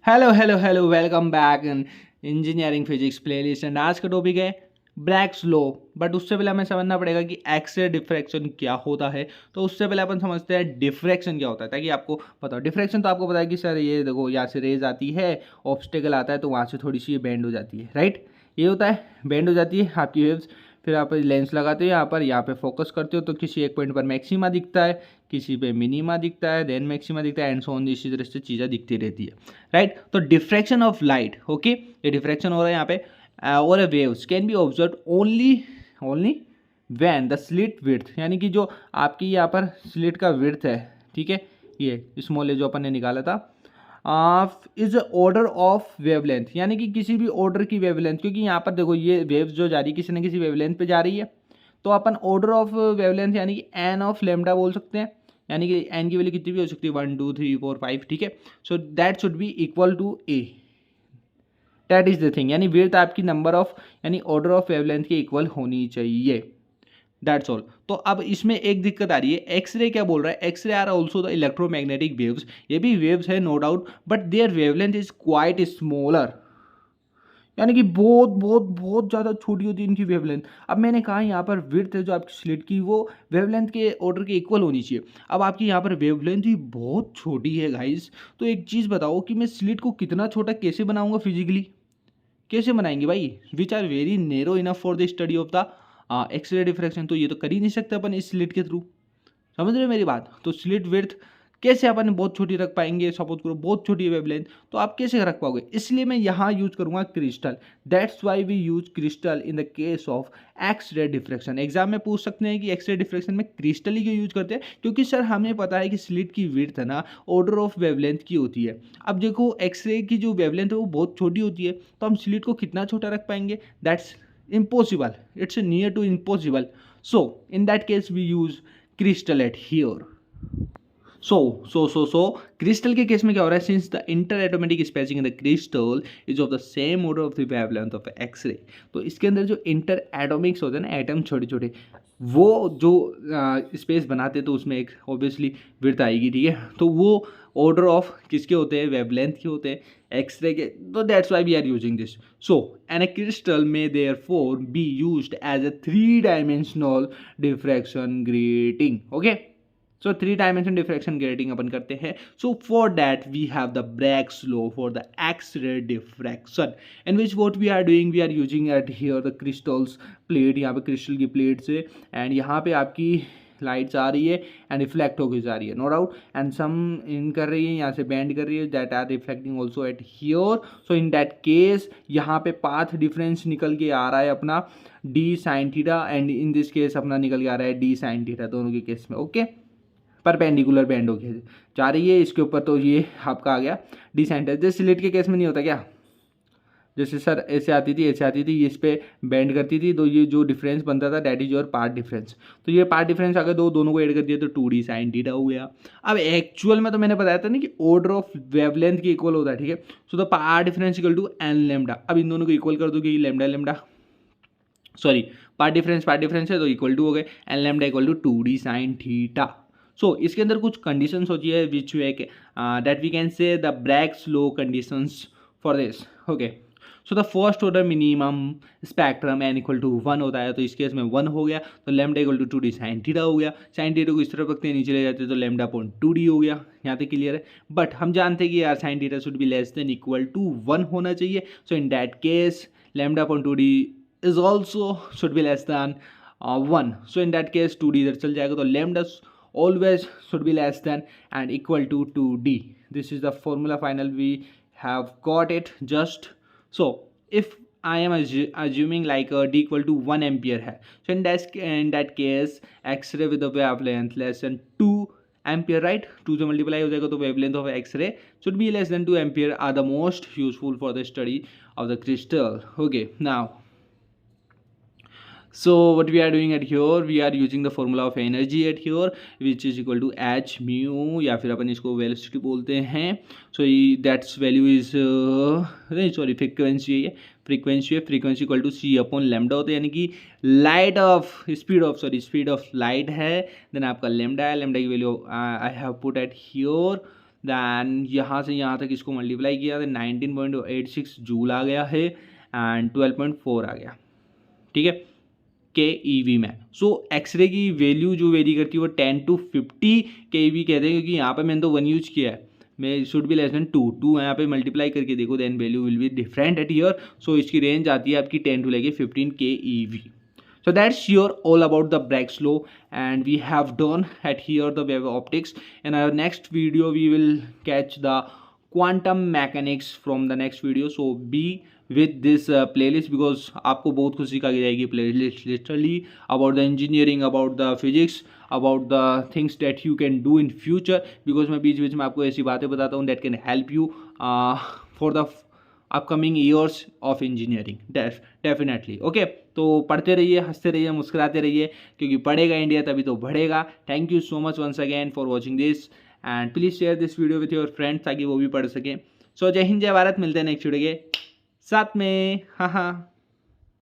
Hello hello hello welcome back in engineering physics playlist and आज का topic है Bragg's law. But उससे पहले हमें समझना पड़ेगा कि एक्स-रे डिफ्रैक्शन क्या होता है। तो उससे पहले अपन समझते हैं डिफ्रैक्शन क्या होता है, ताकि आपको पता हो। डिफ्रैक्शन तो आपको पता है कि सर ये देखो यहाँ से रेज आती है, ऑब्स्टेकल आता है तो वहाँ से थोड़ी सी ये बेंड हो जाती है, राइट। ये होता है, बेंड हो जाती है आपकी वेव्स। फिर आप लेंस लगाते हो यहाँ पे फोकस करते हो तो किसी एक पॉइंट पर मैक्सिमा दिखता है, किसी पे मिनिमा दिखता है, देन मैक्सिमा दिखता है एंड सो ऑन। इसी तरह से चीज़ें दिखती रहती है, राइट। तो डिफ्रैक्शन ऑफ लाइट, ओके, ये डिफ्रैक्शन हो रहा है यहाँ पे। और waves can be observe only only when the slit width, यानी कि जो आपकी यहाँ पर स्लिट का विड्थ है, ठीक है, ये स्मॉल जो अपन ने निकाला था, इज ऑर्डर ऑफ वेवलेंथ, यानी कि किसी भी ऑर्डर की वेवलेंथ। क्योंकि यहाँ पर देखो ये वेव्स जो जा रही है किसी न किसी वेवलेंथ पे जा रही है, तो अपन ऑर्डर ऑफ वेवलेंथ यानी कि एन ऑफ लेमडा बोल सकते हैं। यानी कि एन की वैल्यू कितनी भी हो सकती है, 1 2 3 4 5, ठीक है। So that should be equal to a, that is the thing. यानी विड्थ आपकी नंबर ऑफ यानी ऑर्डर ऑफ वेवलेंथ के इक्वल होनी चाहिए, दैट्स ऑल। तो अब इसमें एक दिक्कत आ रही है, एक्सरे क्या बोल रहा है, x-ray are also the electromagnetic waves. ये भी वेव्स है no doubt, but their wavelength is quite smaller, यानी कि बहुत बहुत बहुत ज़्यादा छोटी होती है इनकी वेवलेंथ। अब मैंने कहा यहाँ पर विड्थ है जो आपकी स्लिट की, वो वेवलेंथ के ऑर्डर के इक्वल होनी चाहिए। अब आपकी यहाँ पर वेवलेंथ ही बहुत छोटी है गाइस। तो एक चीज़ बताओ कि मैं स्लिट को कितना छोटा कैसे बनाऊंगा फिजिकली, कैसे बनाएंगे भाई, which are very narrow enough for the study of the x-ray diffraction. तो ये तो कर ही नहीं सकते अपन इस स्लिट के थ्रू, समझ रहे हो मेरी बात। तो स्लिट विड्थ कैसे अपन बहुत छोटी रख पाएंगे, सपोज करो बहुत छोटी वेवलेंथ, तो आप कैसे रख पाओगे। इसलिए मैं यहाँ यूज करूँगा crystal. That's why we use crystal in the case of x-ray diffraction. Exam में पूछ सकते हैं कि एक्स रे डिफ्रैक्शन में क्रिस्टल ही क्यों यूज करते हैं, क्योंकि सर हमें पता है कि स्लिट की विड्थ है ना ऑर्डर ऑफ वेवलेंथ की होती है। अब देखो एक्सरे की जो वेवलेंथ है वो बहुत छोटी होती है, तो हम स्लिट को कितना छोटा रख पाएंगे, that's impossible, it's near to impossible. So in that case we use crystal at here. So crystal के केस में क्या हो रहा है, since the interatomic spacing in the crystal is of the same order of the wavelength of x-ray. तो इसके अंदर जो इंटर एटोमिक्स होते हैं ना, एटम छोटे छोटे, वो जो स्पेस बनाते हैं तो उसमें एक ऑब्वियसली विड्थ आएगी, ठीक है। तो वो ऑर्डर ऑफ किसके होते हैं, वेवलेंथ के होते हैं, एक्सरे के। तो that's why we are using this. So an a crystal में therefore be used as a 3 dimensional diffraction grating, okay. So 3 dimension diffraction grating अपन करते हैं. So for that we have the Bragg's law for the X-ray diffraction, in which what we are doing, we are using at here the crystals plate, यहाँ पे crystal की plate से, and यहाँ पे आपकी लाइट्स आ रही है एंड रिफ्लेक्ट होकर जा रही है, नो डाउट, एंड सम इन कर रही है, यहाँ से बैंड कर रही है, that are reflecting also at here. So in that case यहाँ पे पाथ डिफरेंस निकल के आ रहा है अपना D sine theta, and in this case अपना निकल के आ रहा है डी साइन थीटा, दोनों के केस में, ओके। परपेंडिकुलर बैंड हो गया जा रही है इसके ऊपर, तो ये आपका आ गया डी साइन थीटा। जैसे स्लिट के केस में नहीं होता क्या, जैसे सर ऐसे आती थी ऐसे आती थी, ये इस पर बेंड करती थी, तो ये जो डिफरेंस बनता था that is your path difference. तो ये पार्ट डिफरेंस अगर दोनों को ऐड कर दिया तो 2d साइन थीटा हो गया। अब एक्चुअल में तो मैंने बताया था ना कि ऑर्डर ऑफ वेवलेंथ के इक्वल होता है, ठीक है। So the path difference equal to n lambda. अब इन दोनों को इक्वल कर दो कि lambda lambda, sorry path difference है तो इक्वल टू हो गए, n lambda equal to 2d sine theta. So इसके अंदर कुछ कंडीशंस होती है which way that we can say the Bragg's law conditions for this, okay. So the first order minimum spectrum n equal to 1 होता है, तो इस case में 1 हो गया, तो lambda equal to 2d sine theta हो गया। साइन थीटा को इस तरफ रखते हैं, नीचे ले जाते हैं, तो लेमडा अपॉन 2d हो गया। यहाँ तक क्लियर है। बट हम जानते हैं कि यार sine theta should be less than equal to 1 होना चाहिए। So in that case lambda upon 2d is also should be less than 1. So in that case 2d इधर चल जाएगा, तो lambda always should be less than and equal to 2d. This is the formula final, we have got it just. So if I am assuming like d equal to 1 ampere है, so in that case x-ray with the wavelength less than 2 ampere, right, 2 से multiply हो जाएगा, तो wavelength of x-ray should be less than 2 ampere are the most useful for the study of the crystal, okay. Now so what we are doing at here, we are using the formula of energy at here which is equal to h mu, या फिर अपन इसको velocity बोलते हैं। So that's value is नहीं sorry frequency है, frequency equal to c upon lambda होता है, यानी कि light of speed of light है, देन आपका लेमडा है, लेमडा की value I have put at here, than यहाँ से यहाँ तक इसको मल्टीप्लाई किया तो 19.86 जूल आ गया है एंड 12.4 आ गया, ठीक है, के ईवी में। सो एक्सरे की वैल्यू जो वेरी करती है वो 10 to 50 के ईवी कहते हैं, क्योंकि यहाँ पे मैंने तो 1 यूज किया है, मैं शुड बी लेस देन 2 यहाँ पे मल्टीप्लाई करके देखो, then value will be different at year. So इसकी रेंज आती है आपकी 10 to लेके 15 के EV. So that's your all about the Bragg's law, and we have done at here the wave optics. In our next video we will catch the quantum mechanics from the next video. So be with this playlist because आपको बहुत कुछ सिखा के जाएगी playlist literally about the engineering, about the physics, about the things that you can do in future, because मैं बीच बीच में आपको ऐसी बातें बताता हूँ that can help you for the upcoming years of engineering definitely. Okay, तो पढ़ते रहिए, हंसते रहिए, मुस्कुराते रहिए, क्योंकि पढ़ेगा इंडिया तभी तो बढ़ेगा। Thank you so much once again for watching this and please share this video with your friends ताकि वो भी पढ़ सकें। सो जय हिंद, जय भारत, मिलते हैं नेक्स्ट वीडियो के साथ में। हाँ हाँ।